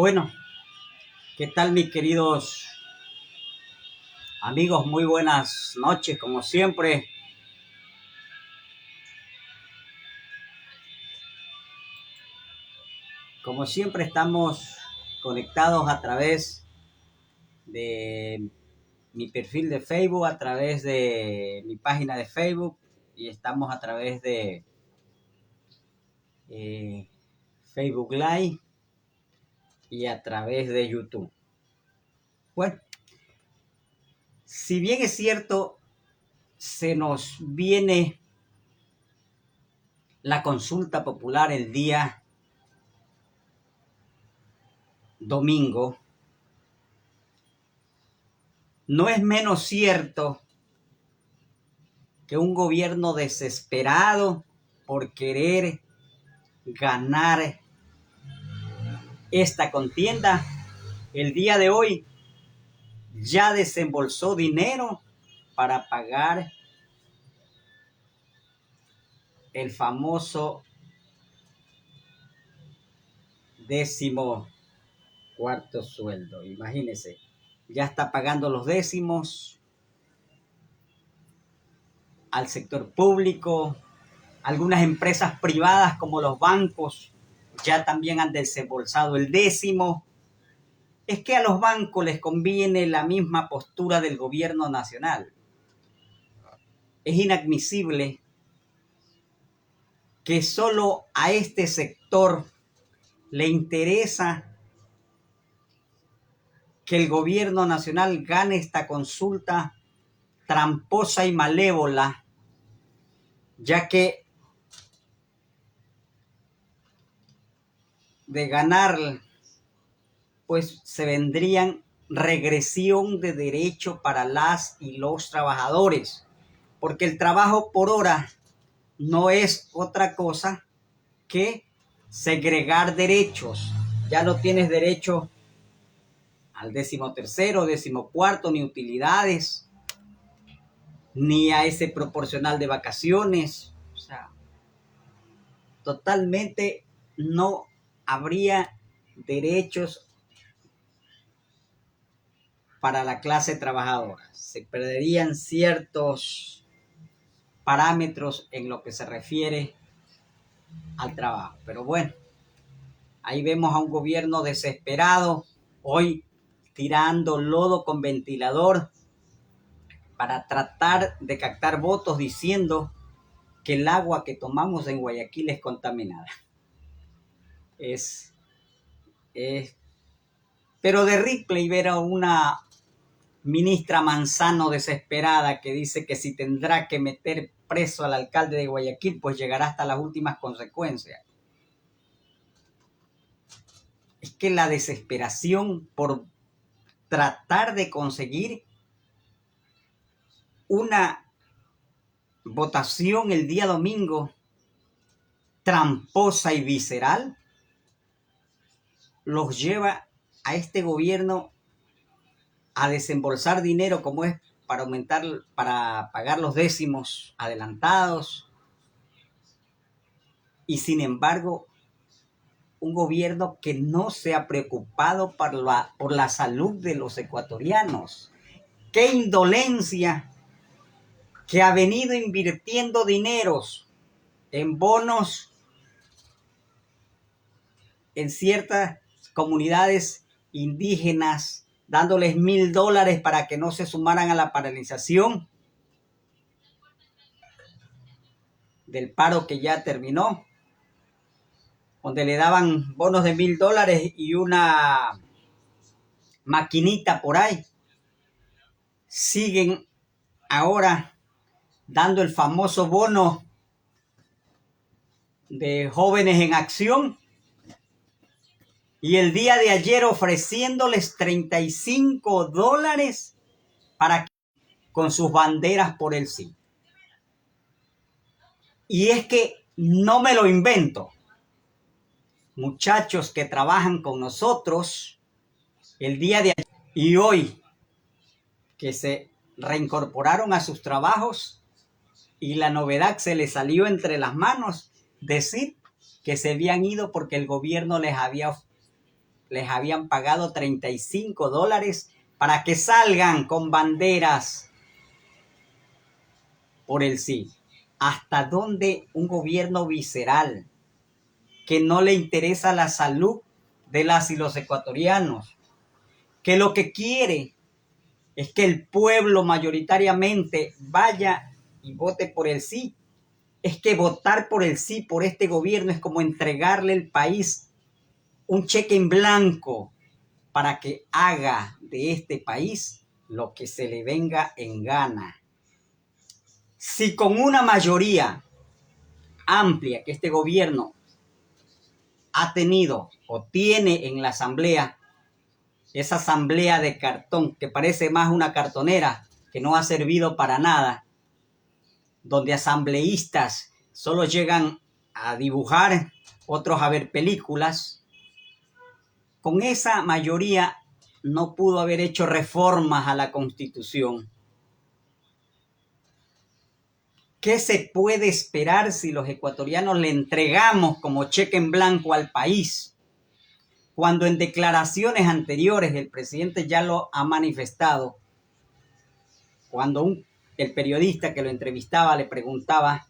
Bueno, ¿qué tal mis queridos amigos? Muy buenas noches, como siempre. Como siempre estamos conectados a través de mi perfil de Facebook, a través de mi página de Facebook y estamos a través de Facebook Live y a través de YouTube. Bueno, si bien es cierto, se nos viene la consulta popular el día domingo, no es menos cierto que un gobierno desesperado por querer ganar esta contienda, el día de hoy ya desembolsó dinero para pagar el famoso 14º sueldo. Imagínense, ya está pagando los décimos al sector público. Algunas empresas privadas como los bancos ya también han desembolsado el décimo. Es que a los bancos les conviene la misma postura del gobierno nacional. Es inadmisible que solo a este sector le interesa que el gobierno nacional gane esta consulta tramposa y malévola, ya que de ganar, pues se vendrían regresión de derecho para las y los trabajadores, porque el trabajo por hora no es otra cosa que segregar derechos. Ya no tienes derecho al 13º, 14º, ni utilidades, ni a ese proporcional de vacaciones. O sea, totalmente no habría derechos para la clase trabajadora. Se perderían ciertos parámetros en lo que se refiere al trabajo. Pero bueno, ahí vemos a un gobierno desesperado, hoy tirando lodo con ventilador para tratar de captar votos diciendo que el agua que tomamos en Guayaquil es contaminada. Pero de Ripley ver a una ministra Manzano desesperada que dice que si tendrá que meter preso al alcalde de Guayaquil, pues llegará hasta las últimas consecuencias. Es que la desesperación por tratar de conseguir una votación el día domingo tramposa y visceral los lleva a este gobierno a desembolsar dinero como es para pagar los décimos adelantados, y sin embargo un gobierno que no se ha preocupado por la salud de los ecuatorianos. ¡Qué indolencia! Que ha venido invirtiendo dineros en bonos en ciertas comunidades indígenas, dándoles $1,000 para que no se sumaran a la paralización del paro que ya terminó, donde le daban bonos de $1,000 y una maquinita por ahí. Siguen ahora dando el famoso bono de jóvenes en acción, y el día de ayer ofreciéndoles $35 para que con sus banderas por el sí. Y es que no me lo invento. Muchachos que trabajan con nosotros el día de ayer y hoy, que se reincorporaron a sus trabajos, y la novedad se les salió entre las manos, decir que se habían ido porque el gobierno les había les habían pagado $35 para que salgan con banderas por el sí. ¿Hasta dónde un gobierno visceral que no le interesa la salud de las y los ecuatorianos, que lo que quiere es que el pueblo mayoritariamente vaya y vote por el sí? Es que votar por el sí, por este gobierno, es como entregarle el país un cheque en blanco para que haga de este país lo que se le venga en gana. Si con una mayoría amplia que este gobierno ha tenido o tiene en la asamblea, esa asamblea de cartón que parece más una cartonera que no ha servido para nada, donde asambleístas solo llegan a dibujar, otros a ver películas, con esa mayoría no pudo haber hecho reformas a la Constitución. ¿Qué se puede esperar si los ecuatorianos le entregamos como cheque en blanco al país? Cuando en declaraciones anteriores el presidente ya lo ha manifestado, cuando el periodista que lo entrevistaba le preguntaba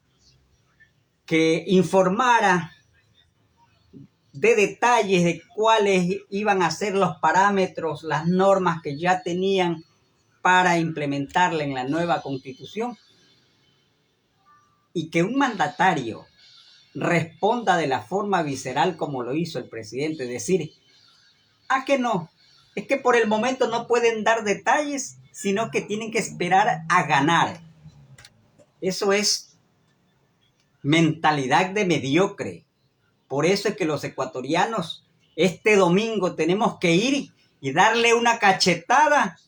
que informara de detalles de cuáles iban a ser los parámetros, las normas que ya tenían para implementarla en la nueva Constitución, y que un mandatario responda de la forma visceral como lo hizo el presidente, decir, que no, es que por el momento no pueden dar detalles, sino que tienen que esperar a ganar. Eso es mentalidad de mediocre. Por eso es que los ecuatorianos este domingo tenemos que ir y darle una cachetada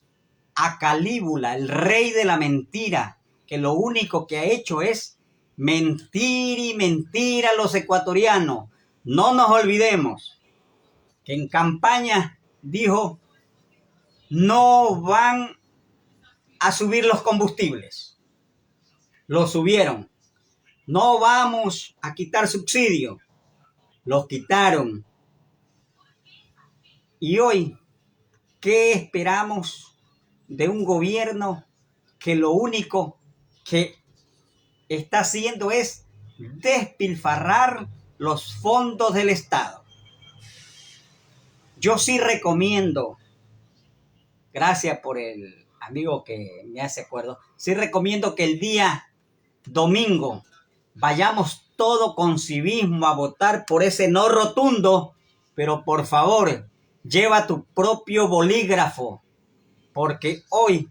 a Calígula, el rey de la mentira, que lo único que ha hecho es mentir y mentir a los ecuatorianos. No nos olvidemos que en campaña dijo, no van a subir los combustibles. Los subieron. No vamos a quitar subsidios. Los quitaron. Y hoy, ¿qué esperamos de un gobierno que lo único que está haciendo es despilfarrar los fondos del Estado? Yo sí recomiendo, gracias por el amigo que me hace acuerdo, sí recomiendo que el día domingo vayamos todo con civismo a votar por ese no rotundo, pero por favor, lleva tu propio bolígrafo, porque hoy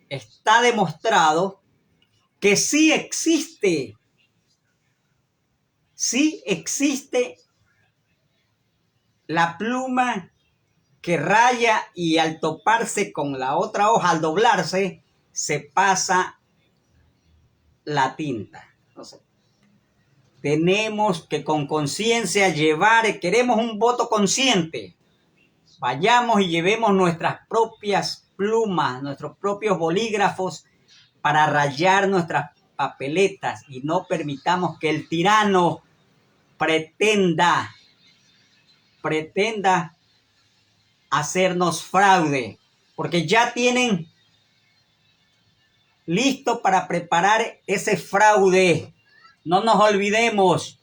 está demostrado que sí existe la pluma que raya y al toparse con la otra hoja, al doblarse, se pasa la tinta. Entonces, tenemos que con conciencia llevar, queremos un voto consciente, vayamos y llevemos nuestras propias plumas, nuestros propios bolígrafos para rayar nuestras papeletas y no permitamos que el tirano pretenda hacernos fraude, porque ya tienen listo para preparar ese fraude. No nos olvidemos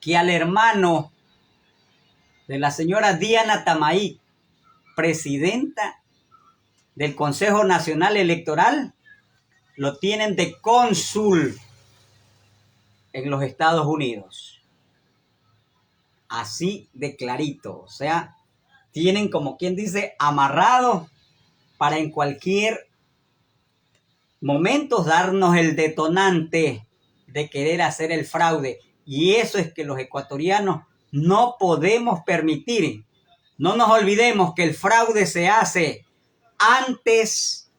que al hermano de la señora Diana Tamaí, presidenta del Consejo Nacional Electoral, lo tienen de cónsul en los Estados Unidos. Así de clarito, o sea, tienen, como quien dice, amarrado para en cualquier momento darnos el detonante de querer hacer el fraude. Y eso es que los ecuatorianos no podemos permitir. No nos olvidemos que el fraude se hace antes,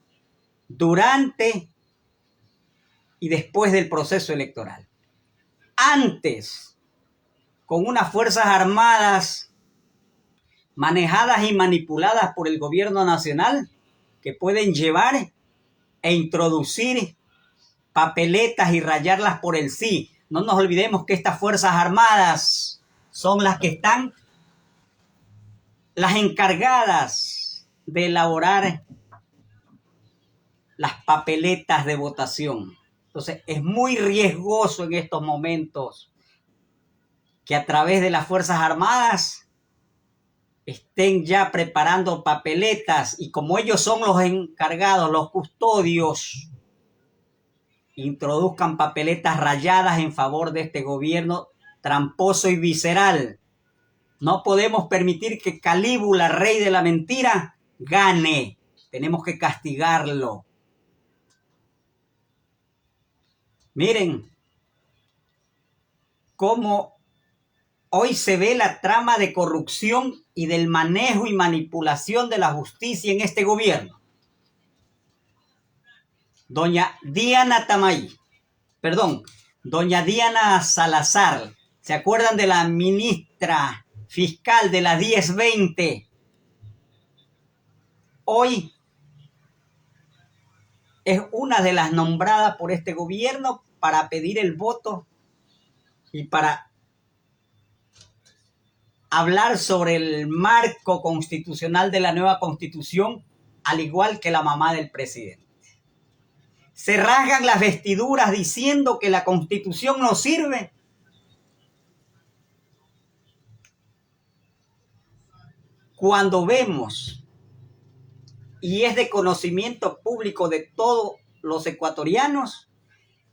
durante y después del proceso electoral. Antes, con unas fuerzas armadas manejadas y manipuladas por el gobierno nacional, que pueden llevar e introducir papeletas y rayarlas por el sí. No nos olvidemos que estas fuerzas armadas son las que están las encargadas de elaborar las papeletas de votación. Entonces, es muy riesgoso en estos momentos que a través de las Fuerzas Armadas estén ya preparando papeletas y como ellos son los encargados, los custodios, introduzcan papeletas rayadas en favor de este gobierno tramposo y visceral. No podemos permitir que Calígula, rey de la mentira, gane. Tenemos que castigarlo. Miren cómo hoy se ve la trama de corrupción y del manejo y manipulación de la justicia en este gobierno. Doña Diana Salazar, ¿se acuerdan de la ministra fiscal de la 1020? Hoy es una de las nombradas por este gobierno para pedir el voto y para hablar sobre el marco constitucional de la nueva constitución, al igual que la mamá del presidente. Se rasgan las vestiduras diciendo que la constitución no sirve. Cuando vemos, y es de conocimiento público de todos los ecuatorianos,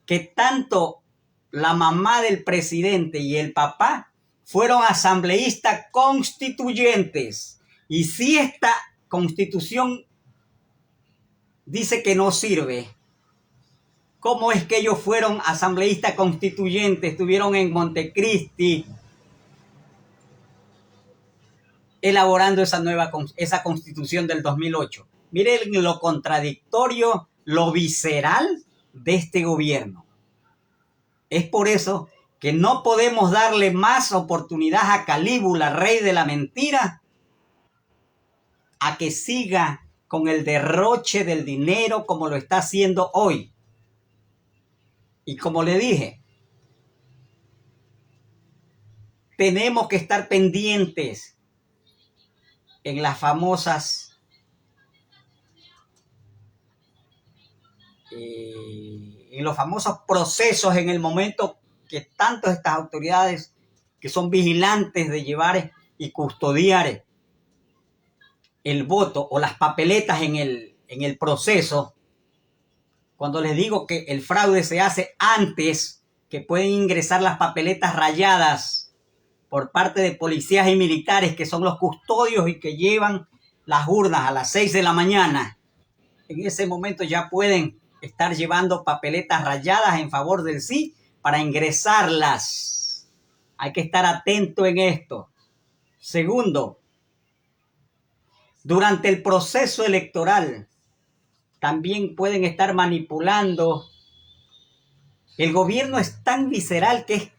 que tanto la mamá del presidente y el papá fueron asambleístas constituyentes. Y si esta constitución dice que no sirve, ¿cómo es que ellos fueron asambleístas constituyentes? Estuvieron en Montecristi elaborando esa constitución del 2008. Miren lo contradictorio, lo visceral de este gobierno. Es por eso que no podemos darle más oportunidad a Calígula, rey de la mentira, a que siga con el derroche del dinero como lo está haciendo hoy. Y como le dije, tenemos que estar pendientes en las famosas en los famosos procesos en el momento que tanto estas autoridades que son vigilantes de llevar y custodiar el voto o las papeletas en el proceso, cuando les digo que el fraude se hace antes, que pueden ingresar las papeletas rayadas por parte de policías y militares que son los custodios y que llevan las urnas a las 6 de la mañana, en ese momento ya pueden estar llevando papeletas rayadas en favor del sí para ingresarlas. Hay que estar atento en esto. Segundo, durante el proceso electoral también pueden estar manipulando. El gobierno es tan visceral que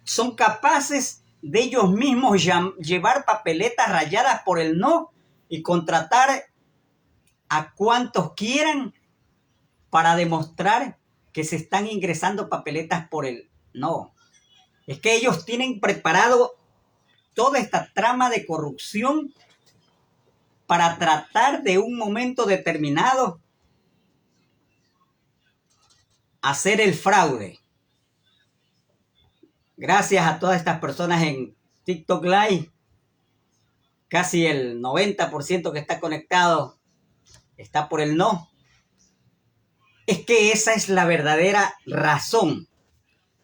son capaces de ellos mismos llevar papeletas rayadas por el no y contratar a cuantos quieran para demostrar que se están ingresando papeletas por el no. Es que ellos tienen preparado toda esta trama de corrupción para tratar de un momento determinado hacer el fraude. Gracias a todas estas personas en TikTok Live, casi el 90% que está conectado está por el no. Es que esa es la verdadera razón.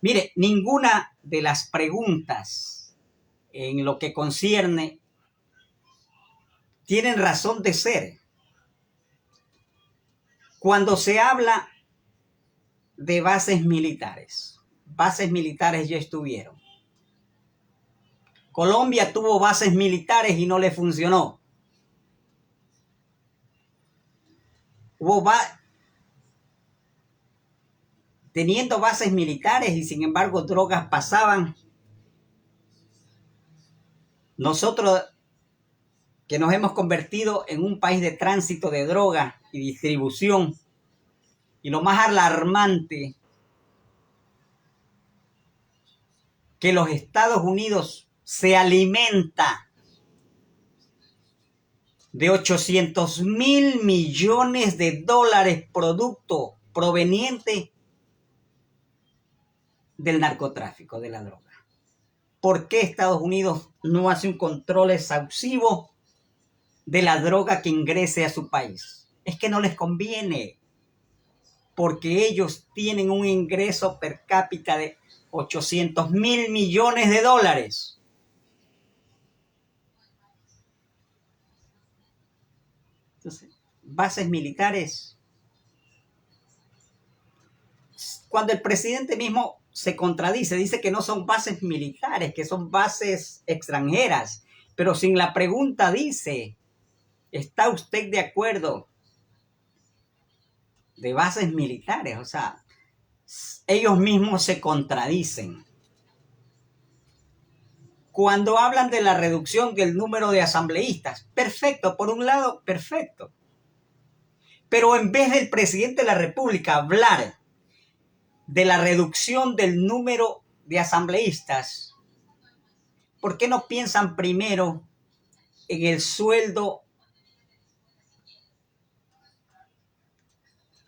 Mire, ninguna de las preguntas en lo que concierne tienen razón de ser. Cuando se habla de bases militares ya estuvieron. Colombia tuvo bases militares y no le funcionó. Teniendo bases militares y sin embargo drogas pasaban. Nosotros que nos hemos convertido en un país de tránsito de droga y distribución, y lo más alarmante, que los Estados Unidos se alimenta de 800.000 millones de dólares producto proveniente del narcotráfico, de la droga. ¿Por qué Estados Unidos no hace un control exhaustivo de la droga que ingrese a su país? Es que no les conviene, porque ellos tienen un ingreso per cápita de 800.000 millones de dólares. Entonces, bases militares. Cuando el presidente mismo se contradice, dice que no son bases militares, que son bases extranjeras, pero sin la pregunta dice, ¿está usted de acuerdo de bases militares? O sea, ellos mismos se contradicen. Cuando hablan de la reducción del número de asambleístas, perfecto, por un lado, perfecto. Pero en vez del presidente de la República hablar de la reducción del número de asambleístas, ¿por qué no piensan primero en el sueldo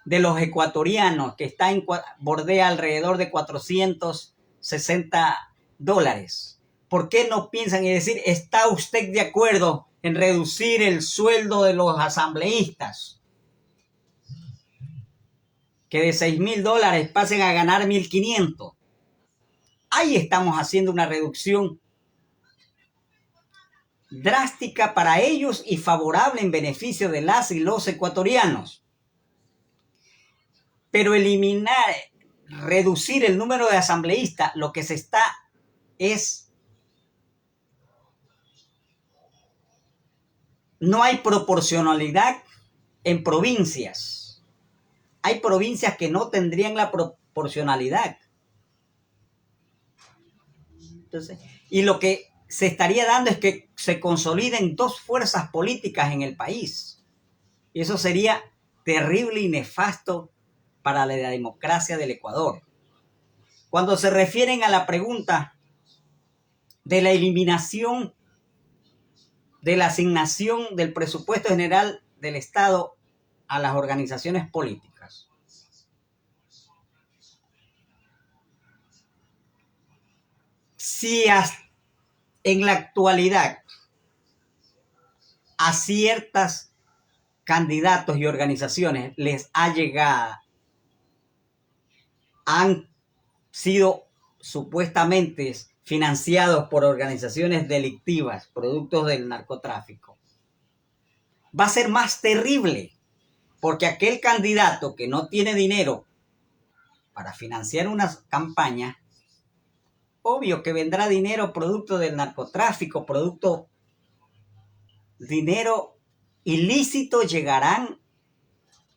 de los ecuatorianos, que está bordea alrededor de $460? ¿Por qué no piensan en decir, ¿está usted de acuerdo en reducir el sueldo de los asambleístas? Que de $6,000 pasen a ganar 1,500. Ahí estamos haciendo una reducción drástica para ellos y favorable en beneficio de las y los ecuatorianos. Pero reducir el número de asambleístas, lo que se está es, no hay proporcionalidad en provincias. Hay provincias que no tendrían la proporcionalidad. Entonces, y lo que se estaría dando es que se consoliden dos fuerzas políticas en el país. Y eso sería terrible y nefasto para la democracia del Ecuador. Cuando se refieren a la pregunta de la eliminación de la asignación del presupuesto general del Estado a las organizaciones políticas, si en la actualidad a ciertos candidatos y organizaciones les ha llegado, han sido supuestamente financiados por organizaciones delictivas, productos del narcotráfico, va a ser más terrible, porque aquel candidato que no tiene dinero para financiar una campaña, obvio que vendrá dinero producto del narcotráfico, dinero ilícito llegarán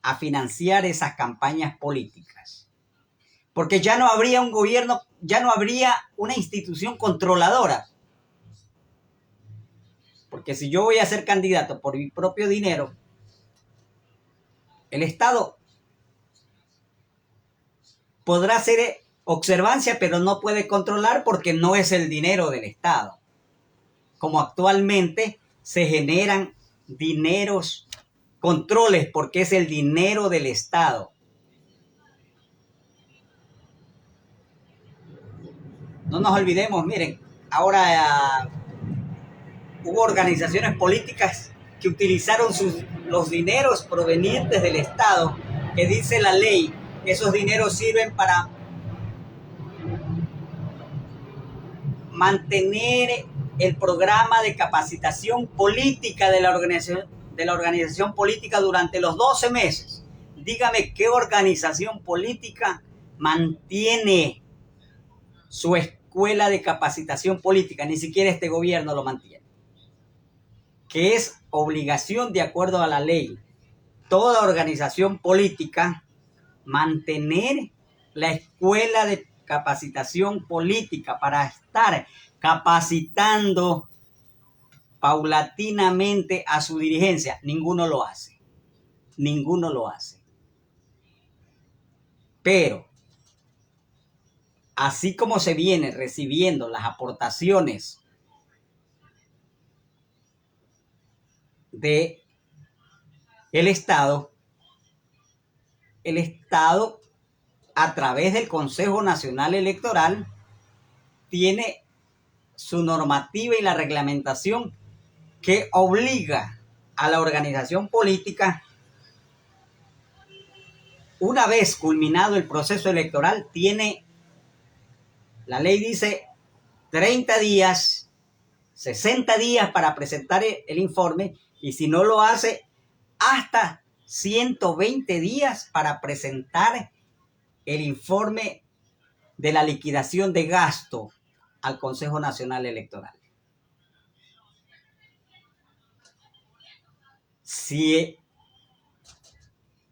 a financiar esas campañas políticas. Porque ya no habría un gobierno, ya no habría una institución controladora. Porque si yo voy a ser candidato por mi propio dinero, el Estado podrá hacer observancia, pero no puede controlar porque no es el dinero del Estado. Como actualmente se generan controles porque es el dinero del Estado. No nos olvidemos, miren, ahora hubo organizaciones políticas que utilizaron los dineros provenientes del Estado, que dice la ley, que esos dineros sirven para mantener el programa de capacitación política de la organización política durante los 12 meses. Dígame qué organización política mantiene su escuela de capacitación política. Ni siquiera este gobierno lo mantiene, que es obligación de acuerdo a la ley. Toda organización política mantener la escuela de capacitación política para estar capacitando paulatinamente a su dirigencia. Ninguno lo hace. Ninguno lo hace. Pero, así como se viene recibiendo las aportaciones de el Estado a través del Consejo Nacional Electoral tiene su normativa y la reglamentación que obliga a la organización política, una vez culminado el proceso electoral, la ley dice 30 días, 60 días para presentar el informe, y si no lo hace, hasta 120 días para presentar el informe de la liquidación de gasto al Consejo Nacional Electoral. Si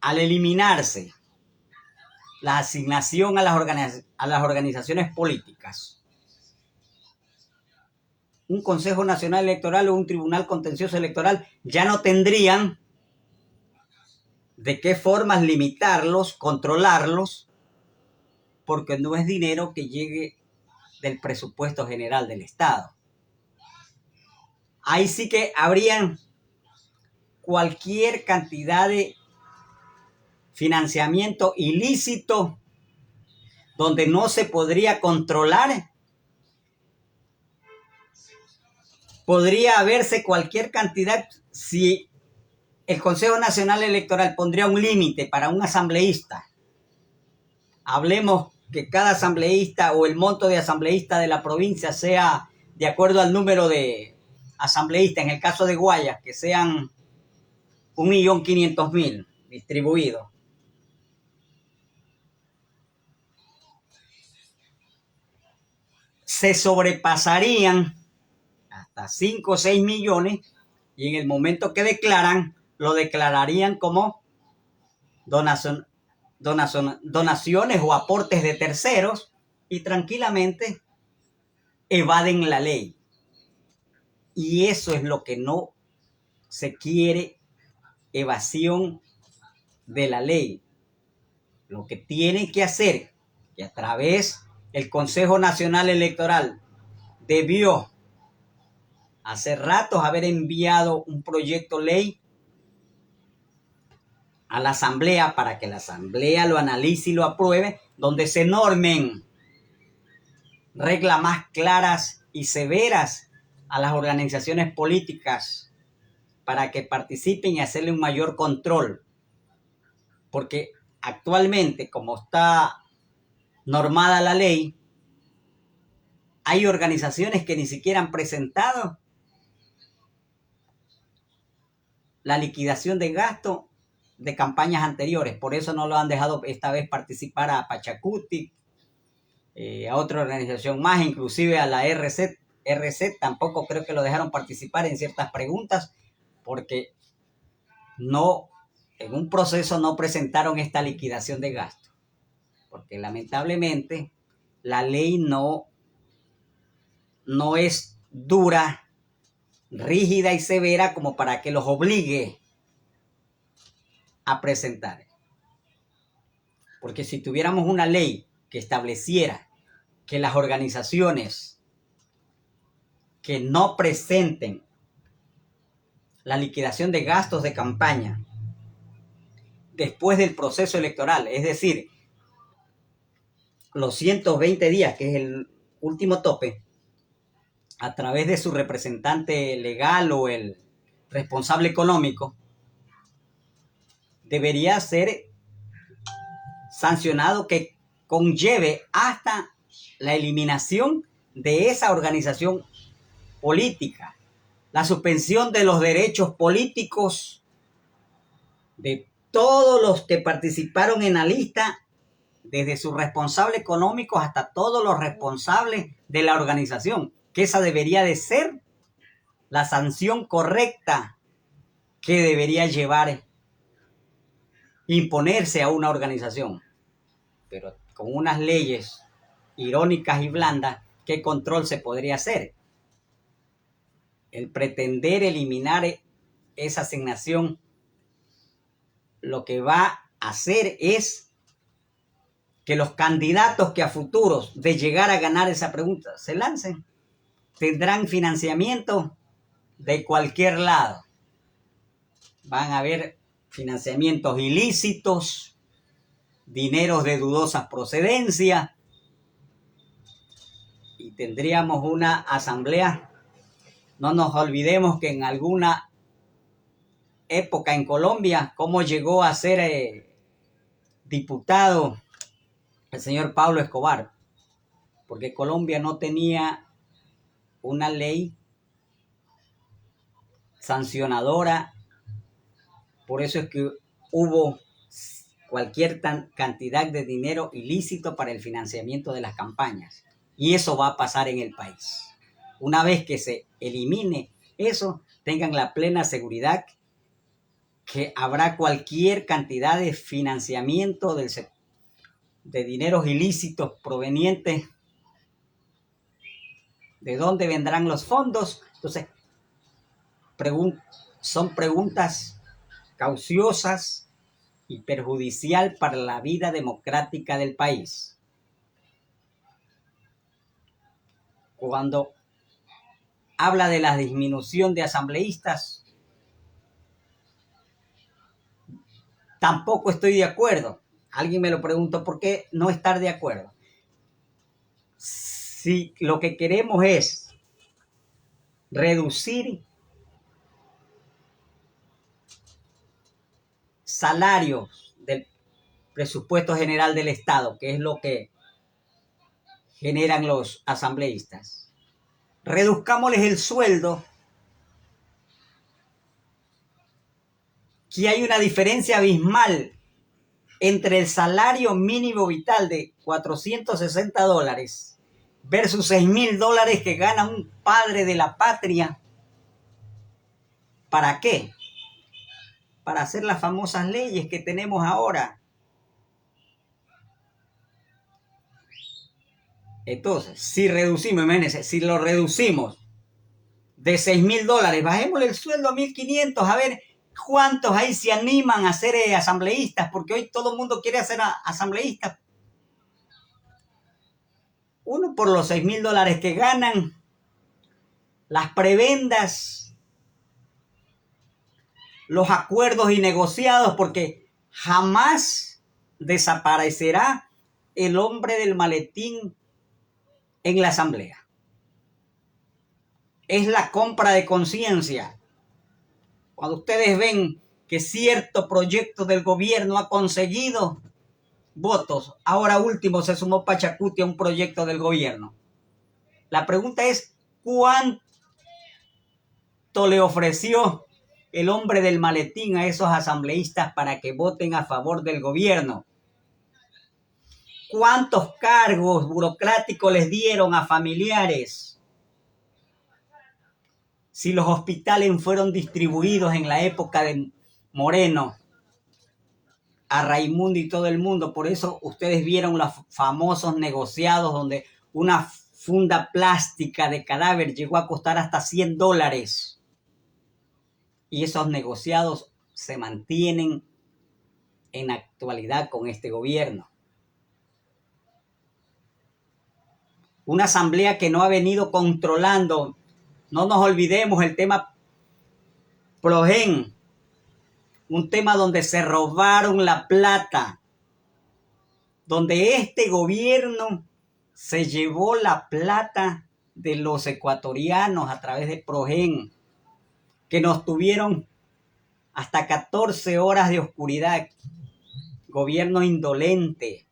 al eliminarse la asignación a las organizaciones políticas, un Consejo Nacional Electoral o un Tribunal Contencioso Electoral ya no tendrían de qué formas limitarlos, controlarlos, porque no es dinero que llegue del presupuesto general del Estado. Ahí sí que habrían cualquier cantidad de financiamiento ilícito donde no se podría controlar. Podría haberse cualquier cantidad si el Consejo Nacional Electoral pondría un límite para un asambleísta. Hablemos que cada asambleísta o el monto de asambleísta de la provincia sea de acuerdo al número de asambleístas. En el caso de Guayas, que sean 1.500.000 distribuidos. Se sobrepasarían hasta 5 o 6 millones y en el momento que declaran, lo declararían como donaciones o aportes de terceros y tranquilamente evaden la ley. Y eso es lo que no se quiere, evasión de la ley. Lo que tiene que hacer, que a través del Consejo Nacional Electoral debió hace ratos haber enviado un proyecto de ley a la Asamblea para que la Asamblea lo analice y lo apruebe, donde se normen reglas más claras y severas a las organizaciones políticas para que participen y hacerle un mayor control. Porque actualmente, como está normada la ley, hay organizaciones que ni siquiera han presentado la liquidación de gasto de campañas anteriores. Por eso no lo han dejado esta vez participar a Pachacuti, a otra organización más, inclusive a la RC tampoco creo que lo dejaron participar en ciertas preguntas, porque no, en un proceso no presentaron esta liquidación de gasto, porque lamentablemente la ley no es dura, rígida y severa como para que los obligue a presentar. Porque si tuviéramos una ley que estableciera que las organizaciones que no presenten la liquidación de gastos de campaña después del proceso electoral, es decir, los 120 días, que es el último tope, a través de su representante legal o el responsable económico, debería ser sancionado, que conlleve hasta la eliminación de esa organización política, la suspensión de los derechos políticos de todos los que participaron en la lista, desde sus responsables económicos hasta todos los responsables de la organización, que esa debería de ser la sanción correcta que debería imponerse a una organización. Pero con unas leyes irónicas y blandas, ¿qué control se podría hacer? El pretender eliminar esa asignación lo que va a hacer es que los candidatos que a futuros de llegar a ganar esa pregunta se lancen, tendrán financiamiento de cualquier lado. van a haber financiamientos ilícitos, dineros de dudosa procedencia, y tendríamos una asamblea. No nos olvidemos que en alguna época en Colombia, cómo llegó a ser diputado el señor Pablo Escobar, porque Colombia no tenía una ley sancionadora. Por eso es que hubo cualquier cantidad de dinero ilícito para el financiamiento de las campañas. Y eso va a pasar en el país. Una vez que se elimine eso, tengan la plena seguridad que habrá cualquier cantidad de financiamiento de dineros ilícitos provenientes. ¿De dónde vendrán los fondos? Entonces, son preguntas cauciosas y perjudicial para la vida democrática del país. Cuando habla de la disminución de asambleístas, tampoco estoy de acuerdo. Alguien me lo preguntó, ¿por qué no estar de acuerdo? Si lo que queremos es reducir salarios del presupuesto general del Estado, que es lo que generan los asambleístas, reduzcámosles el sueldo, que hay una diferencia abismal entre el salario mínimo vital de $460 versus $6,000 que gana un padre de la patria. ¿Para qué? Para hacer las famosas leyes que tenemos ahora. Entonces, si reducimos, imagínense, si lo reducimos de $6,000, bajémosle el sueldo a 1,500, a ver cuántos ahí se animan a ser asambleístas, porque hoy todo el mundo quiere ser asambleísta. Uno, por los $6,000 que ganan, las prebendas, los acuerdos y negociados, porque jamás desaparecerá el hombre del maletín en la asamblea. Es la compra de conciencia. Cuando ustedes ven que cierto proyecto del gobierno ha conseguido votos, ahora último se sumó Pachacuti a un proyecto del gobierno. La pregunta es, ¿cuánto le ofreció el hombre del maletín a esos asambleístas para que voten a favor del gobierno? ¿Cuántos cargos burocráticos les dieron a familiares? Si los hospitales fueron distribuidos en la época de Moreno a Raimundo y todo el mundo, por eso ustedes vieron los famosos negociados donde una funda plástica de cadáver llegó a costar hasta $100. Y esos negociados se mantienen en actualidad con este gobierno. Una asamblea que no ha venido controlando. No nos olvidemos el tema Progen, un tema donde se robaron la plata, donde este gobierno se llevó la plata de los ecuatorianos a través de Progen, que nos tuvieron hasta 14 horas de oscuridad. Gobierno indolente.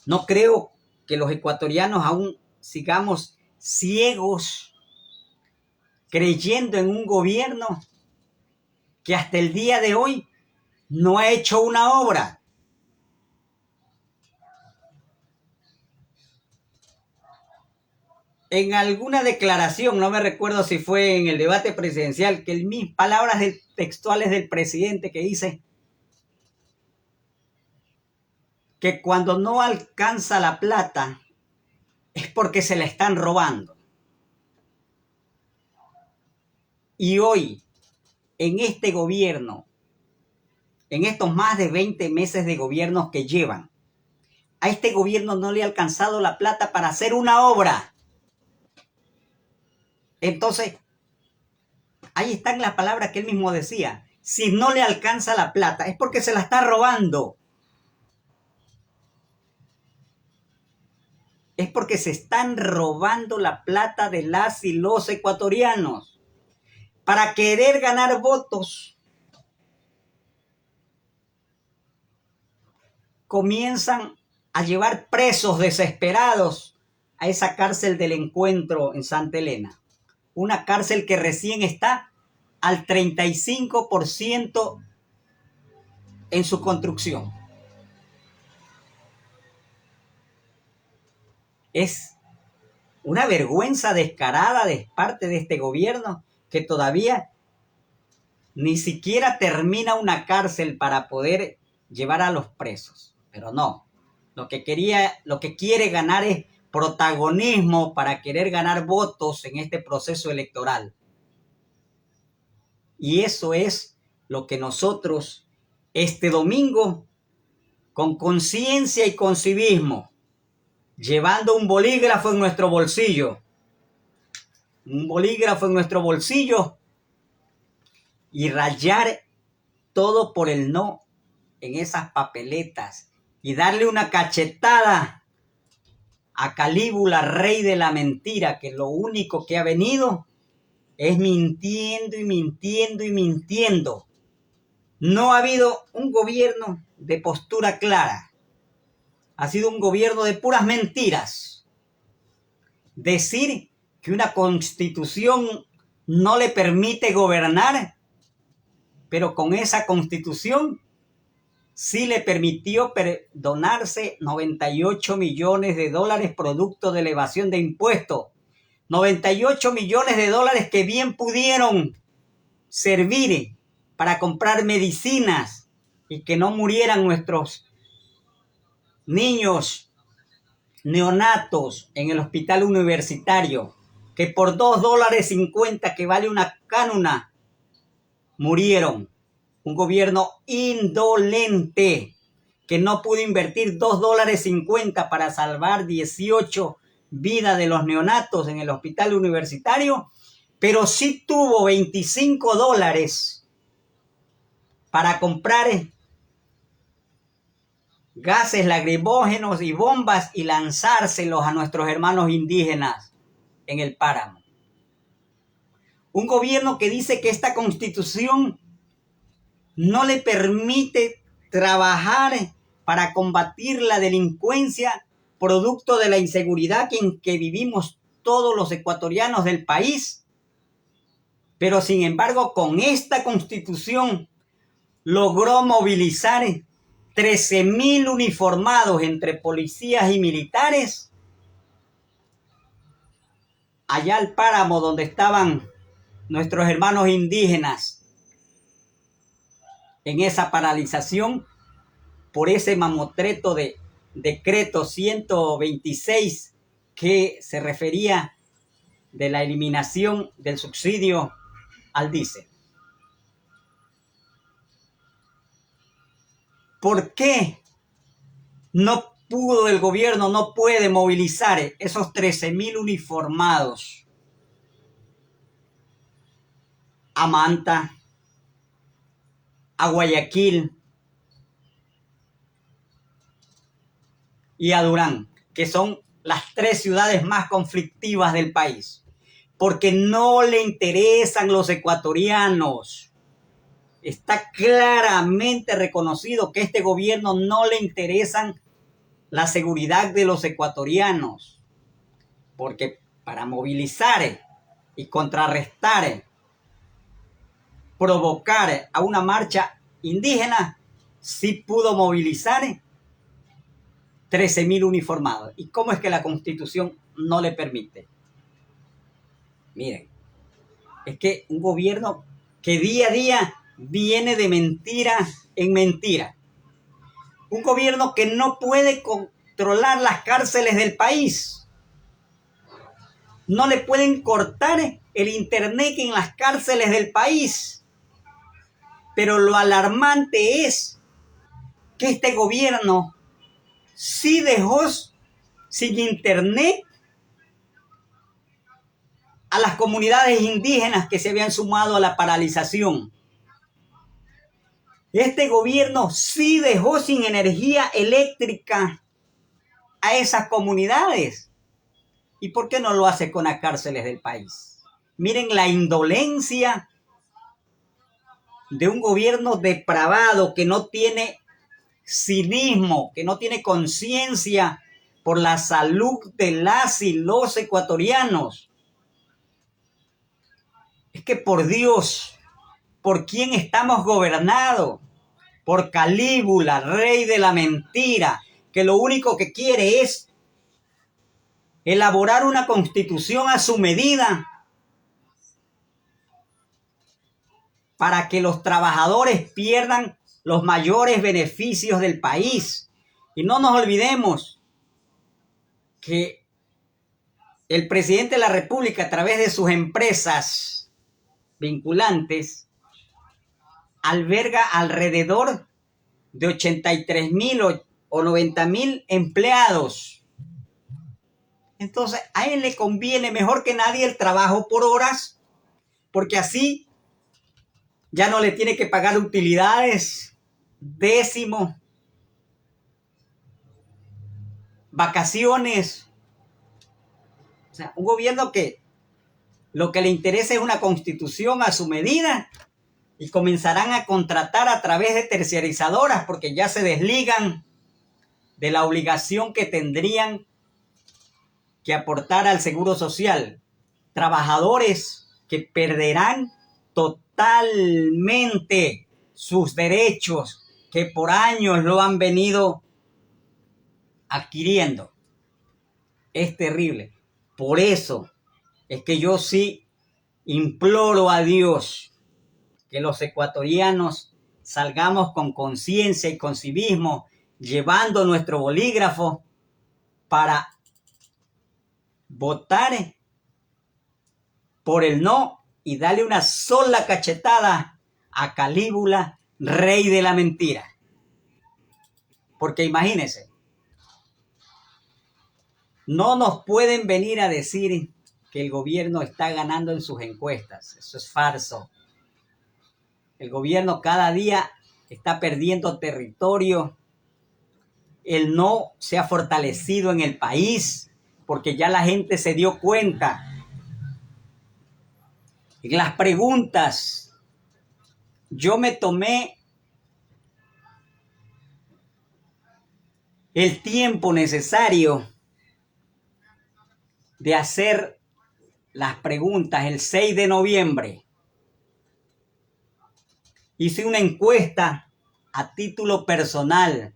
No creo que los ecuatorianos aún sigamos ciegos creyendo en un gobierno que hasta el día de hoy no ha hecho una obra. En alguna declaración, no me recuerdo si fue en el debate presidencial, que mis palabras textuales del presidente que dice que cuando no alcanza la plata es porque se la están robando. Y hoy, en este gobierno, en estos más de 20 meses de gobierno que llevan, a este gobierno no le ha alcanzado la plata para hacer una obra. Entonces, ahí están las palabras que él mismo decía. si no le alcanza la plata? Es porque se la está robando. Es porque se están robando la plata de las y los ecuatorianos para querer ganar votos. Comienzan a llevar presos desesperados a esa cárcel del Encuentro en Santa Elena. Una cárcel que recién está al 35% en su construcción. Es una vergüenza descarada de parte de este gobierno que todavía ni siquiera termina una cárcel para poder llevar a los presos. Pero no, lo que quiere ganar es protagonismo para querer ganar votos en este proceso electoral. Y eso es lo que nosotros este domingo, con conciencia y con civismo, llevando un bolígrafo en nuestro bolsillo, y rayar todo por el no en esas papeletas y darle una cachetada a Calígula, rey de la mentira, que lo único que ha venido es mintiendo y mintiendo y mintiendo. No ha habido un gobierno de postura clara. Ha sido un gobierno de puras mentiras. Decir que una constitución no le permite gobernar, pero con esa constitución sí le permitió perdonarse 98 millones de dólares producto de elevación de impuestos. 98 millones de dólares que bien pudieron servir para comprar medicinas y que no murieran nuestros niños neonatos en el hospital universitario, que por $2.50 que vale una cánula murieron. Un gobierno indolente que no pudo invertir $2.50 para salvar 18 vidas de los neonatos en el hospital universitario, pero sí tuvo $25 para comprar gases lacrimógenos y bombas y lanzárselos a nuestros hermanos indígenas en el páramo. Un gobierno que dice que esta constitución no le permite trabajar para combatir la delincuencia producto de la inseguridad en que vivimos todos los ecuatorianos del país. Pero sin embargo, con esta constitución logró movilizar 13,000 uniformados entre policías y militares allá al páramo donde estaban nuestros hermanos indígenas en esa paralización por ese mamotreto de decreto 126 que se refería de la eliminación del subsidio al diésel. ¿Por qué no pudo el gobierno, no puede movilizar esos 13,000 uniformados a Manta, a Guayaquil y a Durán, que son las 3 ciudades más conflictivas del país? Porque no le interesan los ecuatorianos. Está claramente reconocido que a este gobierno no le interesan la seguridad de los ecuatorianos, porque para movilizar y contrarrestar, provocar a una marcha indígena, sí pudo movilizar 13,000 uniformados. ¿Y cómo es que la Constitución no le permite? Miren, es que un gobierno que día a día viene de mentira en mentira. Un gobierno que no puede controlar las cárceles del país. No le pueden cortar el internet en las cárceles del país. Pero lo alarmante es que este gobierno sí dejó sin internet a las comunidades indígenas que se habían sumado a la paralización. Este gobierno sí dejó sin energía eléctrica a esas comunidades. ¿Y por qué no lo hace con las cárceles del país? Miren la indolencia de un gobierno depravado que no tiene cinismo, que no tiene conciencia por la salud de las y los ecuatorianos. Es que por Dios, ¿por quién estamos gobernados? Por Calígula, rey de la mentira, que lo único que quiere es elaborar una constitución a su medida para que los trabajadores pierdan los mayores beneficios del país. Y no nos olvidemos que el presidente de la República, a través de sus empresas vinculantes, alberga alrededor de 83,000 o 90,000 empleados. Entonces, a él le conviene mejor que nadie el trabajo por horas, porque así ya no le tiene que pagar utilidades, décimo, vacaciones. O sea, un gobierno que lo que le interesa es una constitución a su medida y comenzarán a contratar a través de terciarizadoras porque ya se desligan de la obligación que tendrían que aportar al seguro social. Trabajadores que perderán totalmente sus derechos que por años lo han venido adquiriendo. Es terrible. Por eso es que yo sí imploro a Dios que los ecuatorianos salgamos con conciencia y con civismo, llevando nuestro bolígrafo para votar por el no y darle una sola cachetada a Calígula, rey de la mentira. Porque imagínense, no nos pueden venir a decir que el gobierno está ganando en sus encuestas. Eso es falso. El gobierno cada día está perdiendo territorio. El no se ha fortalecido en el país porque ya la gente se dio cuenta. En las preguntas, yo me tomé el tiempo necesario de hacer las preguntas el 6 de noviembre. Hice una encuesta a título personal,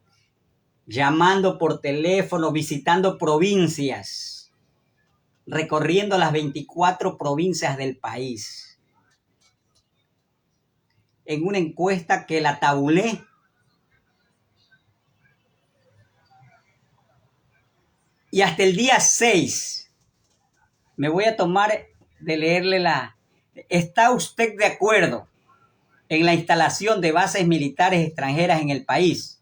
llamando por teléfono, visitando provincias, recorriendo las 24 provincias del país. En una encuesta que la tabulé y hasta el día 6 me voy a tomar de leerle ¿Está usted de acuerdo en la instalación de bases militares extranjeras en el país?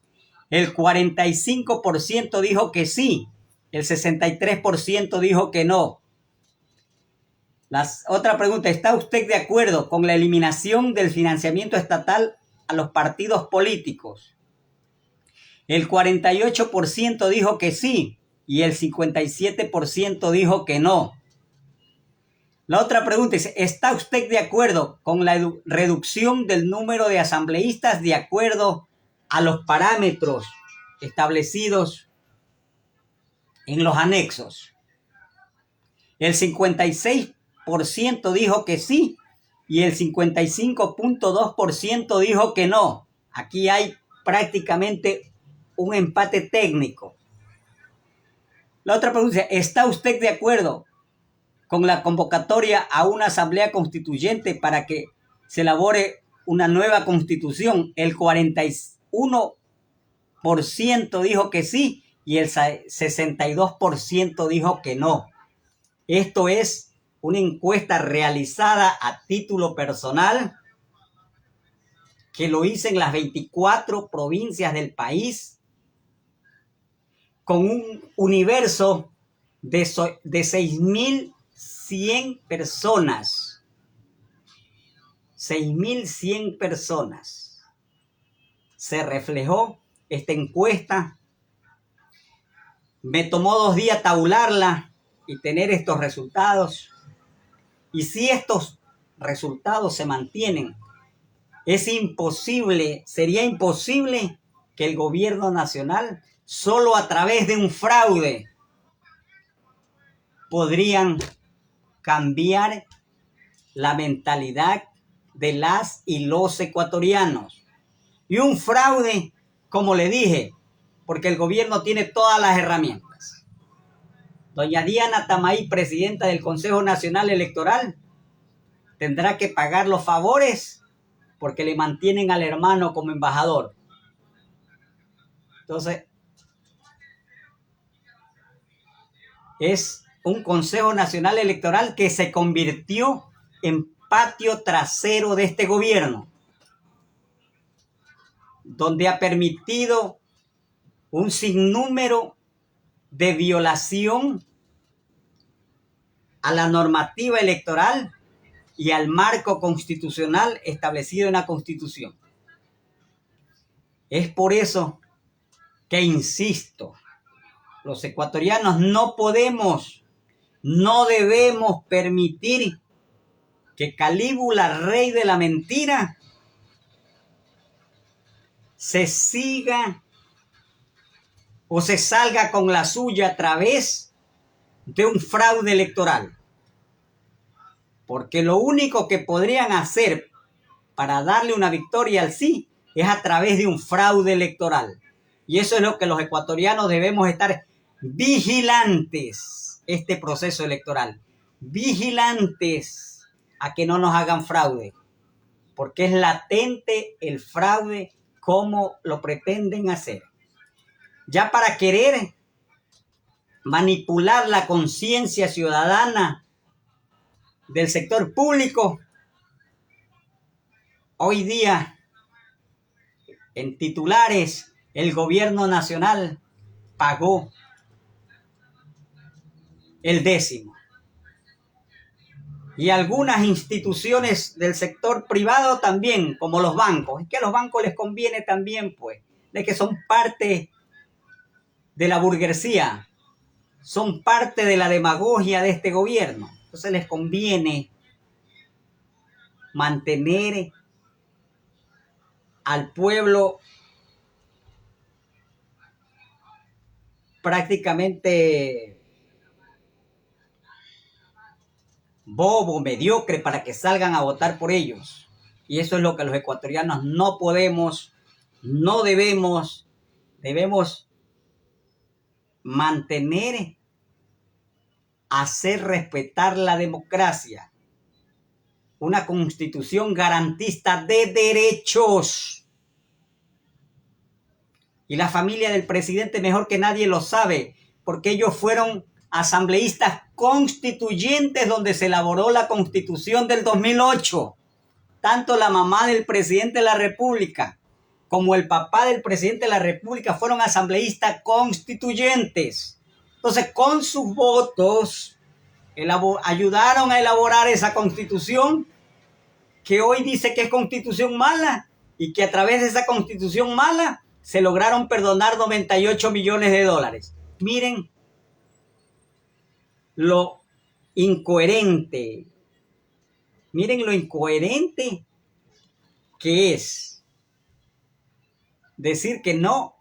El 45% dijo que sí, el 63% dijo que no. Otra pregunta, ¿está usted de acuerdo con la eliminación del financiamiento estatal a los partidos políticos? El 48% dijo que sí y el 57% dijo que no. La otra pregunta es, ¿está usted de acuerdo con la reducción del número de asambleístas de acuerdo a los parámetros establecidos en los anexos? El 56% dijo que sí y el 55.2% dijo que no. Aquí hay prácticamente un empate técnico. La otra pregunta es, ¿está usted de acuerdo con la convocatoria a una asamblea constituyente para que se elabore una nueva constitución? El 41% dijo que sí y el 62% dijo que no. Esto es una encuesta realizada a título personal que lo hice en las 24 provincias del país con un universo de 6,100 personas. 6,100 personas. se reflejó esta encuesta. Me tomó 2 días tabularla y tener estos resultados. Y si estos resultados se mantienen, sería imposible que el gobierno nacional, solo a través de un fraude, podrían cambiar la mentalidad de las y los ecuatorianos. Y un fraude, como le dije, porque el gobierno tiene todas las herramientas. Doña Diana Tamay, presidenta del Consejo Nacional Electoral, tendrá que pagar los favores porque le mantienen al hermano como embajador. Entonces, es un Consejo Nacional Electoral que se convirtió en patio trasero de este gobierno, donde ha permitido un sinnúmero de violación a la normativa electoral y al marco constitucional establecido en la Constitución. Es por eso que insisto, los ecuatorianos no debemos permitir que Calígula, rey de la mentira, se siga o se salga con la suya a través de un fraude electoral. Porque lo único que podrían hacer para darle una victoria al sí es a través de un fraude electoral. Y eso es lo que los ecuatorianos debemos estar vigilantes, este proceso electoral. Vigilantes a que no nos hagan fraude. Porque es latente el fraude como lo pretenden hacer. Ya para querer manipular la conciencia ciudadana del sector público, hoy día en titulares el gobierno nacional pagó el 10º. Y algunas instituciones del sector privado también, como los bancos. Es que a los bancos les conviene también, pues, de que son parte de la burguesía, son parte de la demagogia de este gobierno. Entonces les conviene mantener al pueblo prácticamente bobo, mediocre, para que salgan a votar por ellos. Y eso es lo que los ecuatorianos no podemos, no debemos mantener, hacer respetar la democracia, una constitución garantista de derechos. Y la familia del presidente mejor que nadie lo sabe, porque ellos fueron asambleístas constituyentes donde se elaboró la Constitución del 2008. Tanto la mamá del presidente de la República como el papá del presidente de la República fueron asambleístas constituyentes. Entonces, con sus votos, ayudaron a elaborar esa Constitución que hoy dice que es Constitución mala y que a través de esa Constitución mala se lograron perdonar 98 millones de dólares. Miren lo incoherente. Miren lo incoherente que es decir que no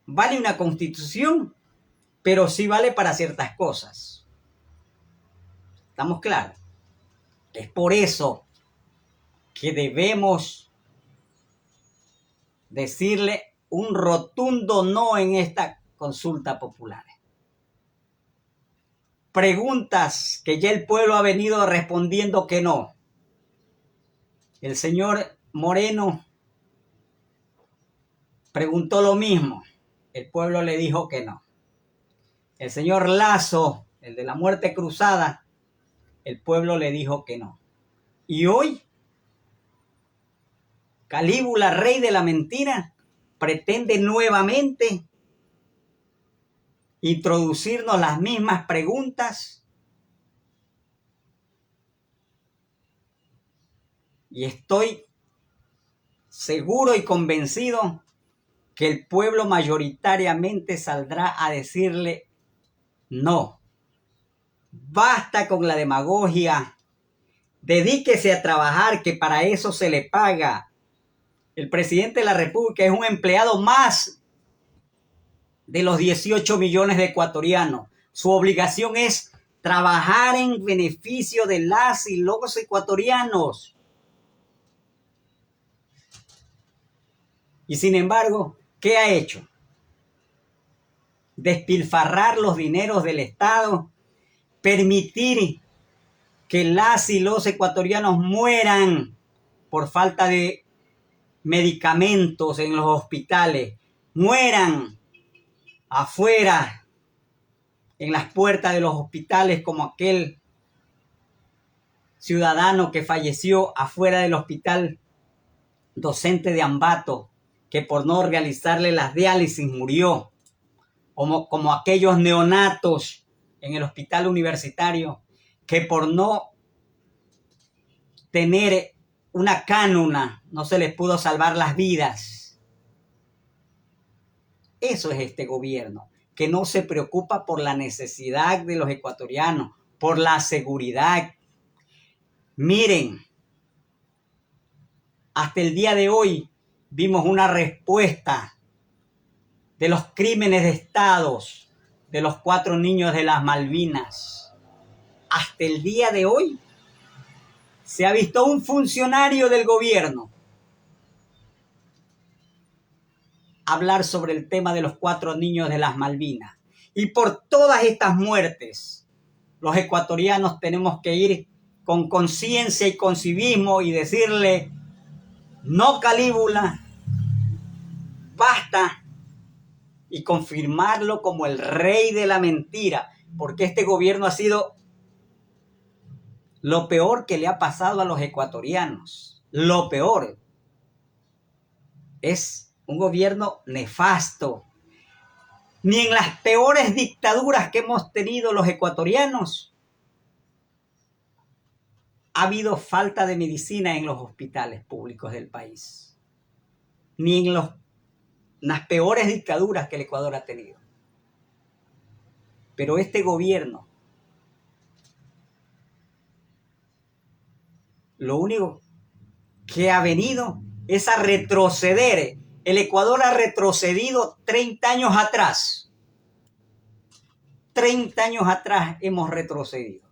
vale una constitución, pero sí vale para ciertas cosas. ¿Estamos claros? Es por eso que debemos decirle un rotundo no en esta consulta popular. Preguntas que ya el pueblo ha venido respondiendo que no. El señor Moreno preguntó lo mismo. El pueblo le dijo que no. El señor Lazo, el de la muerte cruzada, el pueblo le dijo que no. Y hoy, Calígula, rey de la mentira, pretende nuevamente introducirnos las mismas preguntas. Y estoy seguro y convencido que el pueblo mayoritariamente saldrá a decirle no. Basta con la demagogia. Dedíquese a trabajar, que para eso se le paga. El presidente de la República es un empleado más de los 18 millones de ecuatorianos. Su obligación es trabajar en beneficio de las y los ecuatorianos. Y sin embargo, ¿qué ha hecho? Despilfarrar los dineros del Estado, permitir que las y los ecuatorianos mueran por falta de medicamentos en los hospitales, mueran afuera en las puertas de los hospitales, como aquel ciudadano que falleció afuera del hospital docente de Ambato, que por no realizarle las diálisis murió, como aquellos neonatos en el hospital universitario, que por no tener una cánula no se les pudo salvar las vidas. Eso es este gobierno, que no se preocupa por la necesidad de los ecuatorianos, por la seguridad. Miren, hasta el día de hoy vimos una respuesta de los crímenes de estados de los 4 niños de las Malvinas. Hasta el día de hoy se ha visto un funcionario del gobierno hablar sobre el tema de los 4 niños de las Malvinas. Y por todas estas muertes, los ecuatorianos tenemos que ir con conciencia y con civismo y decirle: no, Calígula, basta, y confirmarlo como el rey de la mentira, porque este gobierno ha sido lo peor que le ha pasado a los ecuatorianos. Lo peor. Es un gobierno nefasto. Ni en las peores dictaduras que hemos tenido los ecuatorianos ha habido falta de medicina en los hospitales públicos del país. Ni en las peores dictaduras que el Ecuador ha tenido. Pero este gobierno, lo único que ha venido es a retroceder. El Ecuador ha retrocedido 30 años atrás. 30 años atrás hemos retrocedido.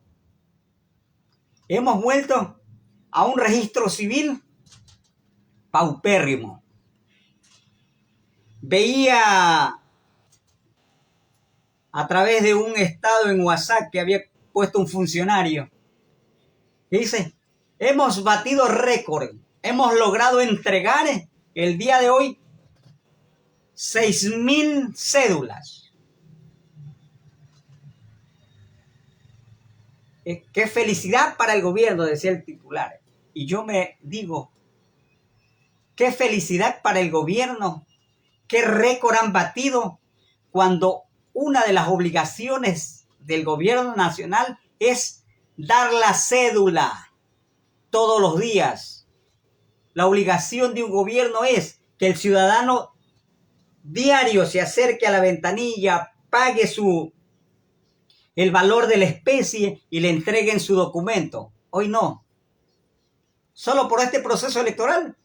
Hemos vuelto a un registro civil paupérrimo. Veía a través de un estado en WhatsApp que había puesto un funcionario. Dice: hemos batido récord. Hemos logrado entregar el día de hoy 6,000 cédulas. ¡Qué felicidad para el gobierno!, decía el titular. Y yo me digo, qué felicidad para el gobierno, qué récord han batido, cuando una de las obligaciones del gobierno nacional es dar la cédula todos los días. La obligación de un gobierno es que el ciudadano diario se acerque a la ventanilla, pague el valor de la especie y le entreguen su documento. Hoy no. Solo por este proceso electoral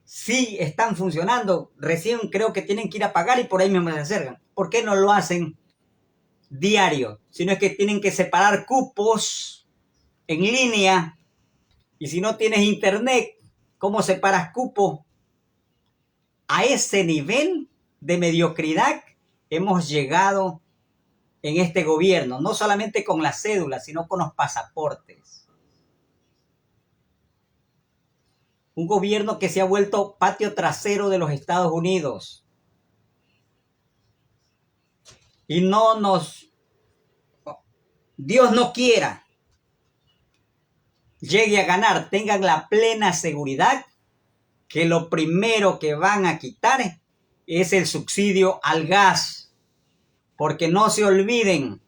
sí están funcionando. Recién creo que tienen que ir a pagar y por ahí mismo se acercan. ¿Por qué no lo hacen diario? Sino es que tienen que separar cupos en línea. Y si no tienes internet, ¿cómo separas cupos? A ese nivel de mediocridad hemos llegado en este gobierno, no solamente con las cédulas, sino con los pasaportes. Un gobierno que se ha vuelto patio trasero de los Estados Unidos. Y Dios no quiera, llegue a ganar, tengan la plena seguridad que lo primero que van a quitar es el subsidio al gas. Porque no se olviden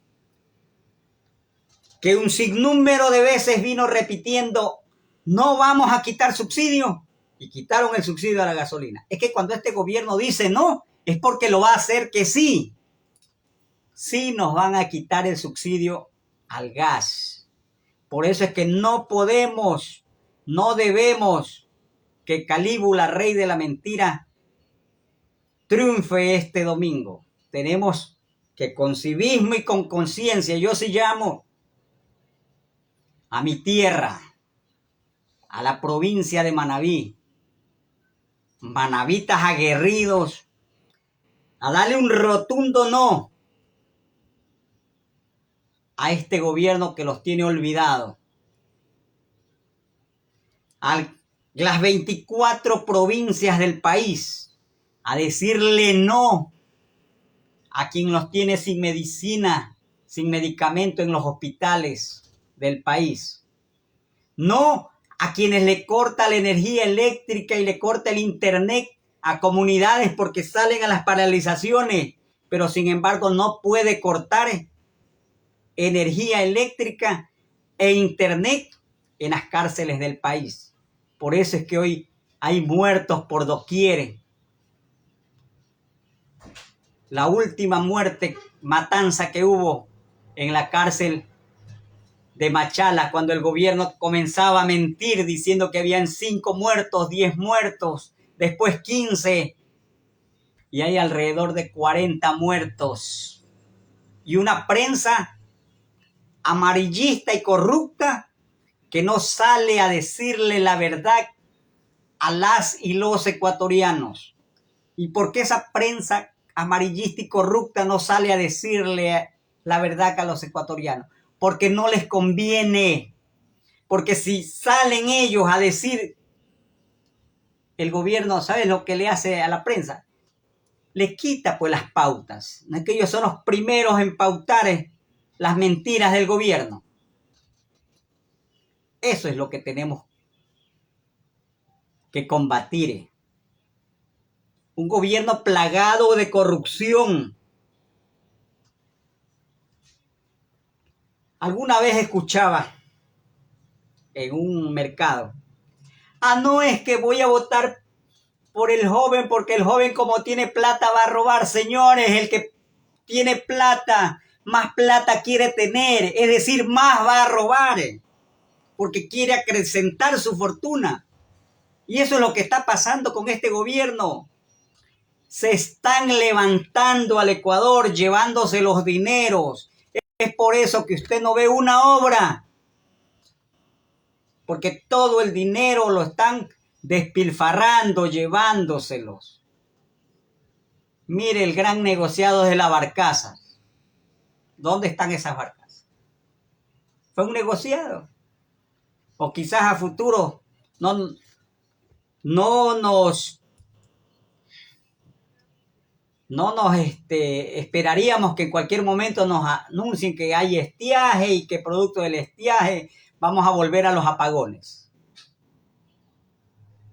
que un sinnúmero de veces vino repitiendo: no vamos a quitar subsidio, y quitaron el subsidio a la gasolina. Es que cuando este gobierno dice no, es porque lo va a hacer que sí. Sí nos van a quitar el subsidio al gas. Por eso es que no podemos, no debemos que Calígula, rey de la mentira, triunfe este domingo. Tenemos que con civismo y con conciencia, yo sí llamo a mi tierra, a la provincia de Manabí, manavitas aguerridos, a darle un rotundo no a este gobierno que los tiene olvidados. A las 24 provincias del país, a decirle no a quien los tiene sin medicina, sin medicamento en los hospitales del país. No a quienes le corta la energía eléctrica y le corta el internet a comunidades porque salen a las paralizaciones, pero sin embargo no puede cortar energía eléctrica e internet en las cárceles del país. Por eso es que hoy hay muertos por doquier. La última muerte, matanza que hubo en la cárcel de Machala, cuando el gobierno comenzaba a mentir diciendo que habían 5 muertos, 10 muertos, después 15, y hay alrededor de 40 muertos. Y una prensa amarillista y corrupta que no sale a decirle la verdad a las y los ecuatorianos. ¿Y por qué esa prensa amarillista y corrupta no sale a decirle la verdad a los ecuatorianos? Porque no les conviene. Porque si salen ellos a decir, el gobierno, ¿sabes lo que le hace a la prensa? Le quita pues las pautas. No es que ellos son los primeros en pautar las mentiras del gobierno. Eso es lo que tenemos que combatir. Un gobierno plagado de corrupción. Alguna vez escuchaba en un mercado, no es que voy a votar por el joven porque el joven como tiene plata va a robar. Señores, el que tiene plata, más plata quiere tener, es decir, más va a robar, porque quiere acrecentar su fortuna. Y eso es lo que está pasando con este gobierno. Se están levantando al Ecuador, llevándose los dineros. Es por eso que usted no ve una obra, porque todo el dinero lo están despilfarrando, llevándoselos. Mire el gran negociado de la barcaza. ¿Dónde están esas barcas? Fue un negociado. O quizás a futuro no nos esperaríamos que en cualquier momento nos anuncien que hay estiaje y que producto del estiaje vamos a volver a los apagones.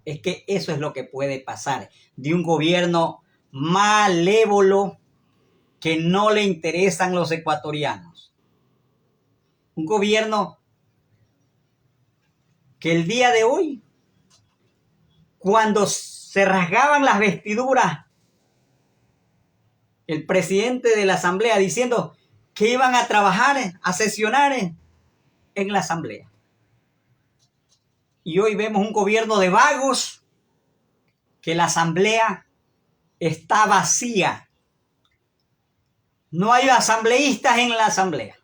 Es que eso es lo que puede pasar de un gobierno malévolo que no le interesan los ecuatorianos. Un gobierno que el día de hoy, cuando se rasgaban las vestiduras, el presidente de la asamblea diciendo que iban a trabajar, a sesionar en la asamblea. Y hoy vemos un gobierno de vagos, que la asamblea está vacía. No hay asambleístas en la asamblea.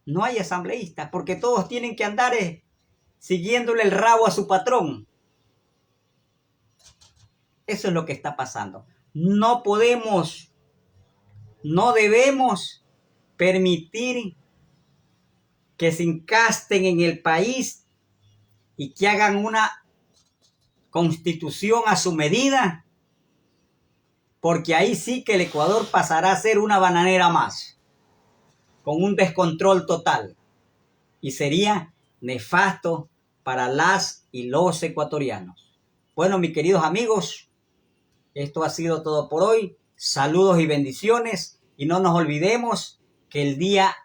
No hay asambleístas porque todos tienen que andar siguiéndole el rabo a su patrón. Eso es lo que está pasando. No podemos, no debemos permitir que se encasten en el país y que hagan una constitución a su medida, porque ahí sí que el Ecuador pasará a ser una bananera más, con un descontrol total, y sería nefasto para las y los ecuatorianos. Bueno, mis queridos amigos, esto ha sido todo por hoy. Saludos y bendiciones, y no nos olvidemos que el día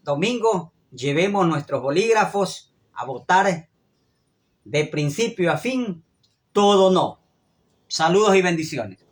domingo llevemos nuestros bolígrafos a votar de principio a fin, todo no. Saludos y bendiciones.